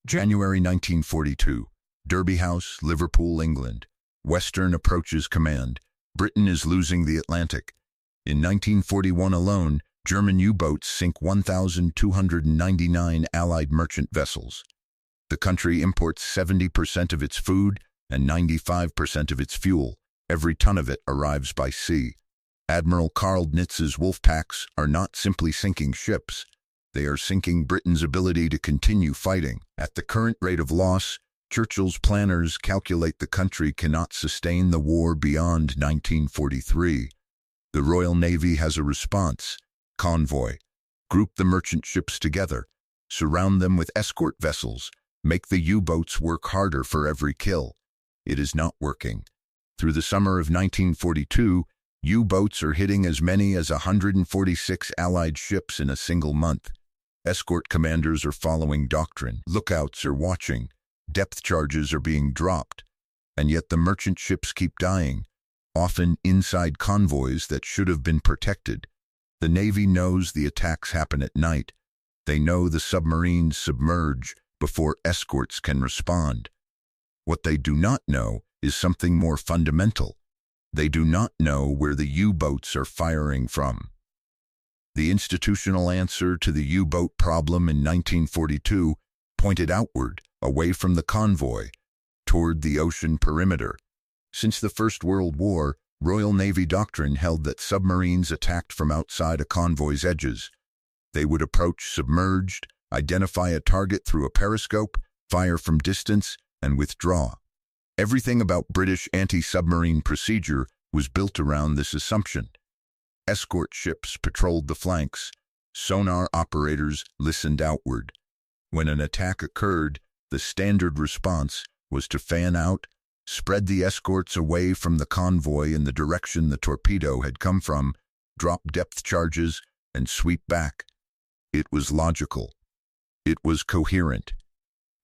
January 1942. Derby House, Liverpool, England. Western approaches command. Britain is losing the Atlantic. In 1941 alone, German U-boats sink 1,299 Allied merchant vessels. The country imports 70% of its food and 95% of its fuel. Every ton of it arrives by sea. Admiral Dönitz's Wolfpacks are not simply sinking ships. They are sinking Britain's ability to continue fighting. At the current rate of loss, Churchill's planners calculate the country cannot sustain the war beyond 1943. The Royal Navy has a response. Convoy. Group the merchant ships together. Surround them with escort vessels. Make the U-boats work harder for every kill. It is not working. Through the summer of 1942, U-boats are hitting as many as 146 Allied ships in a single month. Escort commanders are following Doctrine. Lookouts are watching. Depth charges are being dropped. And yet the merchant ships keep dying, often inside convoys that should have been protected. The Navy knows the attacks happen at night. They know the submarines submerge before escorts can respond. What they do not know is something more fundamental. They do not know where the U-boats are firing from. The institutional answer to the U-boat problem in 1942 pointed outward, away from the convoy, toward the ocean perimeter. Since the First World War, Royal Navy doctrine held that submarines attacked from outside a convoy's edges. They would approach submerged, identify a target through a periscope, fire from distance, and withdraw. Everything about British anti-submarine procedure was built around this assumption. Escort ships patrolled the flanks. Sonar operators listened outward. When an attack occurred, the standard response was to fan out, spread the escorts away from the convoy in the direction the torpedo had come from, drop depth charges, and sweep back. It was logical. It was coherent.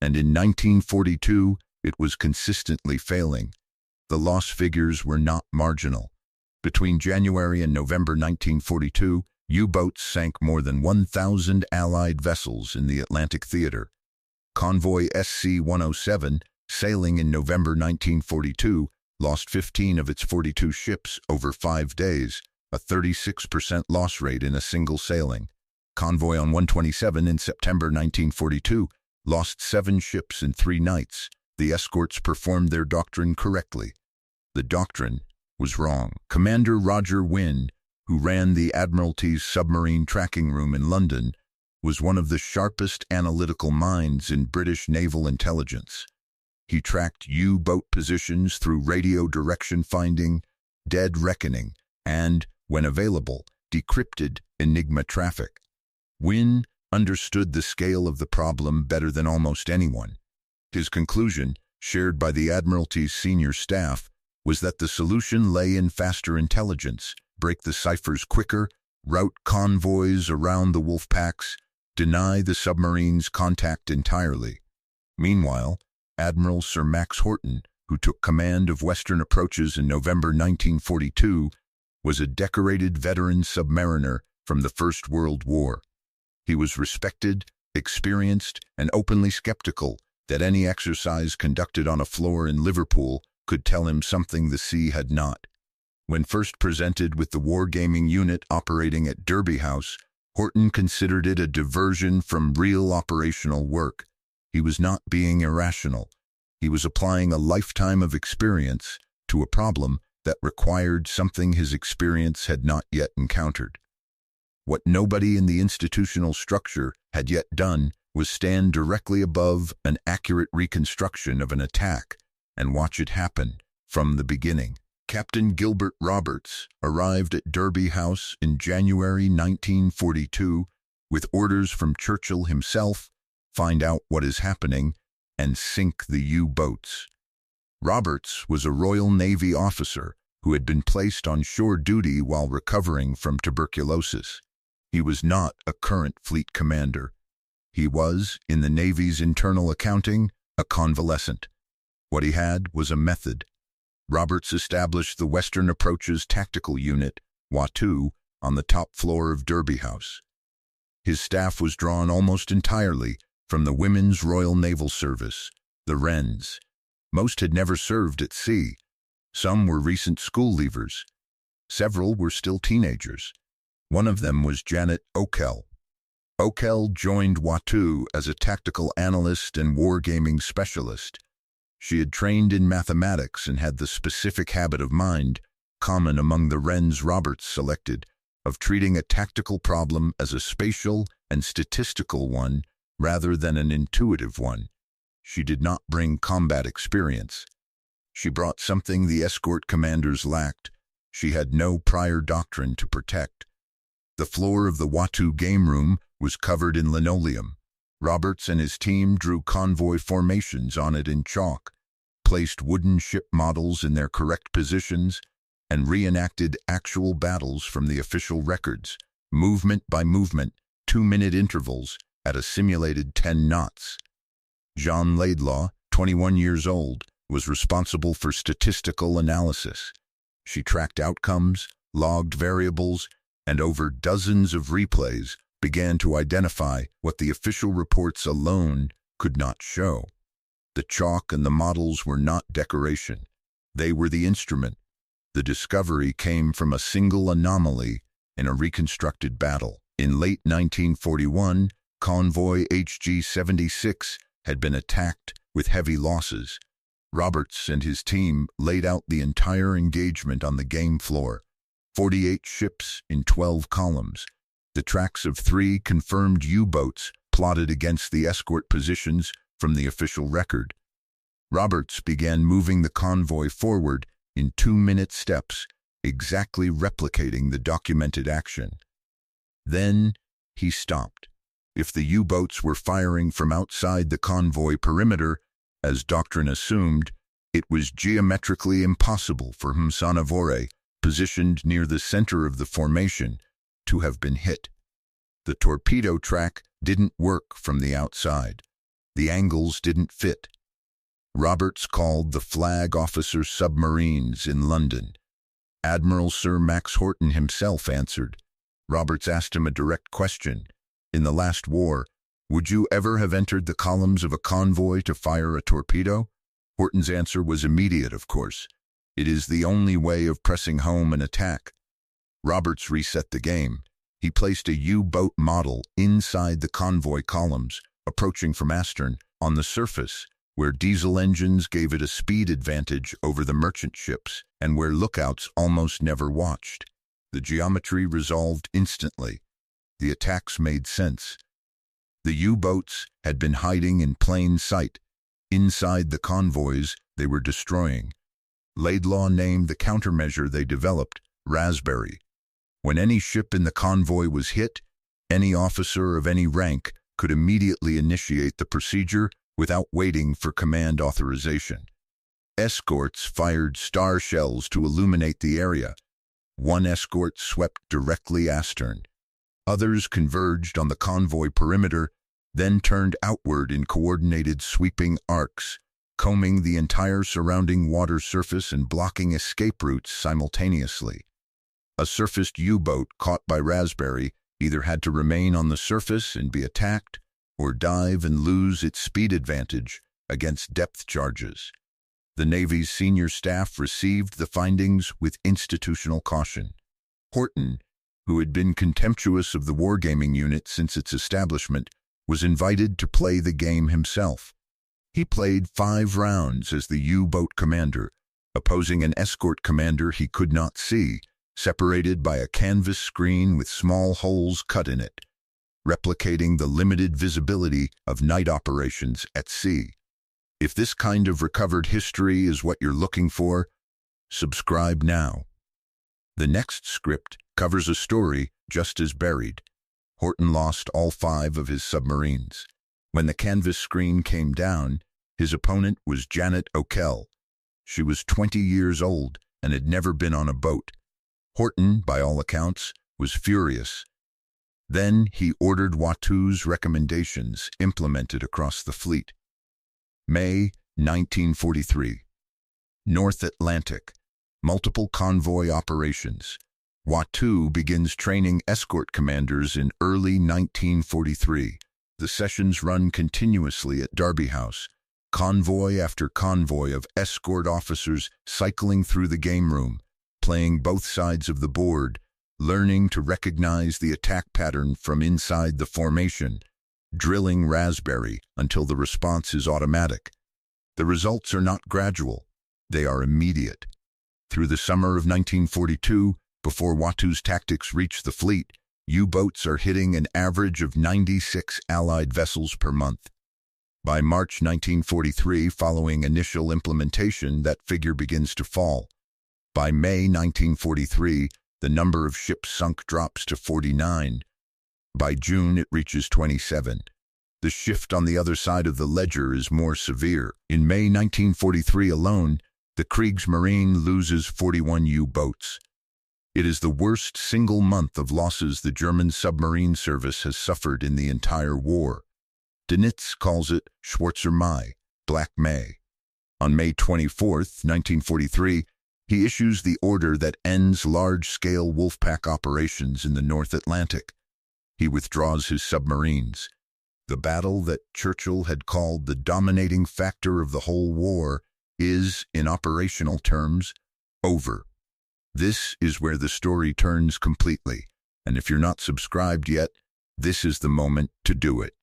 And in 1942, it was consistently failing. The loss figures were not marginal. Between January and November 1942, U-boats sank more than 1,000 Allied vessels in the Atlantic theater. Convoy SC-107, sailing in November 1942, lost 15 of its 42 ships over 5 days, a 36% loss rate in a single sailing. Convoy on 127 in September 1942 lost 7 ships in 3 nights. The escorts performed their doctrine correctly. The doctrine was wrong. Commander Roger Winn, who ran the Admiralty's submarine tracking room in London, was one of the sharpest analytical minds in British naval intelligence. He tracked U-boat positions through radio direction finding, dead reckoning, and, when available, decrypted Enigma traffic. Winn understood the scale of the problem better than almost anyone. His conclusion, shared by the Admiralty's senior staff, was that the solution lay in faster intelligence, break the ciphers quicker, route convoys around the Wolfpacks, deny the submarines contact entirely. Meanwhile, Admiral Sir Max Horton, who took command of Western approaches in November 1942, was a decorated veteran submariner from the First World War. He was respected, experienced, and openly skeptical that any exercise conducted on a floor in Liverpool could tell him something the sea had not. When first presented with the wargaming unit operating at Derby House, Horton considered it a diversion from real operational work. He was not being irrational. He was applying a lifetime of experience to a problem that required something his experience had not yet encountered. What nobody in the institutional structure had yet done was stand directly above an accurate reconstruction of an attack and watch it happen from the beginning. Captain Gilbert Roberts arrived at Derby House in January 1942 with orders from Churchill himself: find out what is happening and sink the U-boats. Roberts was a Royal Navy officer who had been placed on shore duty while recovering from tuberculosis. He was not a current fleet commander. He was, in the Navy's internal accounting, a convalescent. What he had was a method. Roberts established the Western Approaches Tactical Unit, WATU, on the top floor of Derby House. His staff was drawn almost entirely From the Women's Royal Naval Service, the Wrens. Most had never served at sea. Some were recent school leavers. Several were still teenagers. One of them was Janet Okell. Okell joined WATU as a tactical analyst and wargaming specialist. She had trained in mathematics and had the specific habit of mind, common among the Wrens Roberts selected, of treating a tactical problem as a spatial and statistical one rather than an intuitive one. She did not bring combat experience. She brought something the escort commanders lacked. She had no prior doctrine to protect. The floor of the WATU game room was covered in linoleum. Roberts and his team drew convoy formations on it in chalk, placed wooden ship models in their correct positions, and reenacted actual battles from the official records, movement by movement, 2-minute intervals, at a simulated 10 knots. Jean Laidlaw, 21 years old, was responsible for statistical analysis. She tracked outcomes, logged variables, and over dozens of replays began to identify what the official reports alone could not show. The chalk and the models were not decoration. They were the instrument. The discovery came from a single anomaly in a reconstructed battle. In late 1941, convoy HG-76 had been attacked with heavy losses. Roberts and his team laid out the entire engagement on the game floor. 48 ships in 12 columns. The tracks of 3 confirmed U-boats plotted against the escort positions from the official record. Roberts began moving the convoy forward in 2-minute steps, exactly replicating the documented action. Then he stopped. If the U-boats were firing from outside the convoy perimeter, as Doctrine assumed, it was geometrically impossible for Msanavore, positioned near the center of the formation, to have been hit. The torpedo track didn't work from the outside. The angles didn't fit. Roberts called the flag officer submarines in London. Admiral Sir Max Horton himself answered. Roberts asked him a direct question. In the last war, would you ever have entered the columns of a convoy to fire a torpedo? Horton's answer was immediate, of course. It is the only way of pressing home an attack. Roberts reset the game. He placed a U-boat model inside the convoy columns, approaching from astern, on the surface, where diesel engines gave it a speed advantage over the merchant ships, and where lookouts almost never watched. The geometry resolved instantly. The attacks made sense. The U-boats had been hiding in plain sight. Inside the convoys they were destroying. Laidlaw named the countermeasure they developed Raspberry. When any ship in the convoy was hit, any officer of any rank could immediately initiate the procedure without waiting for command authorization. Escorts fired star shells to illuminate the area. One escort swept directly astern. Others converged on the convoy perimeter, then turned outward in coordinated sweeping arcs, combing the entire surrounding water surface and blocking escape routes simultaneously. A surfaced U-boat caught by Raspberry either had to remain on the surface and be attacked, or dive and lose its speed advantage against depth charges. The Navy's senior staff received the findings with institutional caution. Horton, who had been contemptuous of the wargaming unit since its establishment, was invited to play the game himself. He played 5 rounds as the U-boat commander, opposing an escort commander he could not see, separated by a canvas screen with small holes cut in it, replicating the limited visibility of night operations at sea. If this kind of recovered history is what you're looking for, subscribe now. The next script covers a story just as buried. Horton lost all 5 of his submarines. When the canvas screen came down, his opponent was Janet Okell. She was 20 years old and had never been on a boat. Horton, by all accounts, was furious. Then he ordered WATU's recommendations implemented across the fleet. May 1943. North Atlantic. Multiple convoy operations. WATU begins training escort commanders in early 1943. The sessions run continuously at Derby House, convoy after convoy of escort officers cycling through the game room, playing both sides of the board, learning to recognize the attack pattern from inside the formation, drilling raspberry until the response is automatic. The results are not gradual, they are immediate. Through the summer of 1942, before WATU's tactics reach the fleet, U-boats are hitting an average of 96 Allied vessels per month. By March 1943, following initial implementation, that figure begins to fall. By May 1943, the number of ships sunk drops to 49. By June, it reaches 27. The shift on the other side of the ledger is more severe. In May 1943 alone, the Kriegsmarine loses 41 U-boats. It is the worst single month of losses the German submarine service has suffered in the entire war. Dönitz calls it Schwarzer Mai, Black May. On May 24, 1943, he issues the order that ends large-scale Wolfpack operations in the North Atlantic. He withdraws his submarines. The battle that Churchill had called the dominating factor of the whole war is, in operational terms, over. This is where the story turns completely, and if you're not subscribed yet, this is the moment to do it.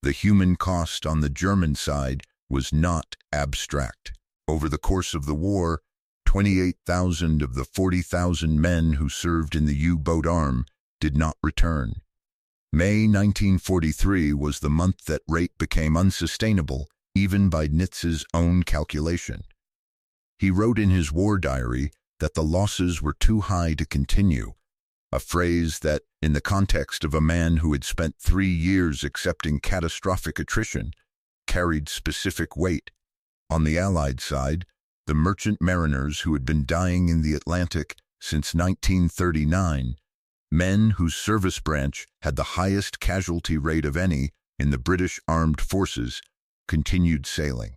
The human cost on the German side was not abstract. Over the course of the war, 28,000 of the 40,000 men who served in the U-boat arm did not return. May 1943 was the month that rate became unsustainable, even by Dönitz's own calculation. He wrote in his war diary that the losses were too high to continue, a phrase that, in the context of a man who had spent 3 years accepting catastrophic attrition, carried specific weight. On the Allied side, the merchant mariners who had been dying in the Atlantic since 1939, men whose service branch had the highest casualty rate of any in the British Armed Forces, continued sailing.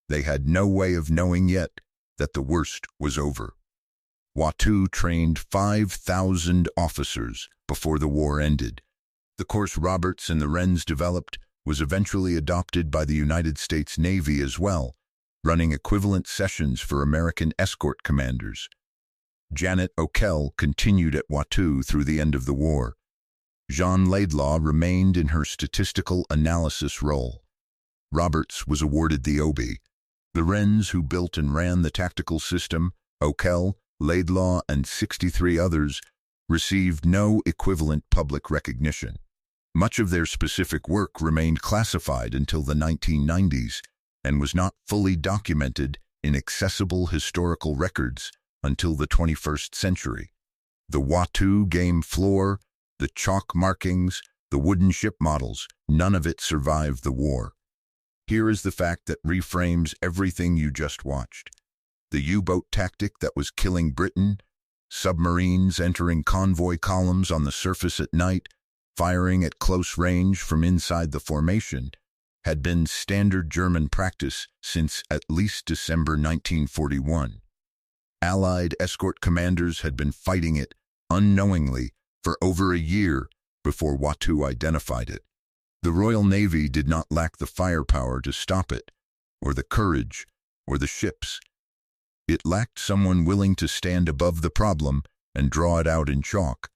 They had no way of knowing yet that the worst was over. WATU trained 5,000 officers before the war ended. The course Roberts and the Wrens developed was eventually adopted by the United States Navy as well, running equivalent sessions for American escort commanders. Janet Okell continued at WATU through the end of the war. Jean Laidlaw remained in her statistical analysis role. Roberts was awarded the OB. The Wrens, who built and ran the tactical system, Okell, Laidlaw, and 63 others, received no equivalent public recognition. Much of their specific work remained classified until the 1990s and was not fully documented in accessible historical records until the 21st century. The WATU game floor, the chalk markings, the wooden ship models, none of it survived the war. Here is the fact that reframes everything you just watched. The U-boat tactic that was killing Britain, submarines entering convoy columns on the surface at night, firing at close range from inside the formation, had been standard German practice since at least December 1941. Allied escort commanders had been fighting it unknowingly for over a year before WATU identified it. The Royal Navy did not lack the firepower to stop it, or the courage, or the ships. It lacked someone willing to stand above the problem and draw it out in chalk.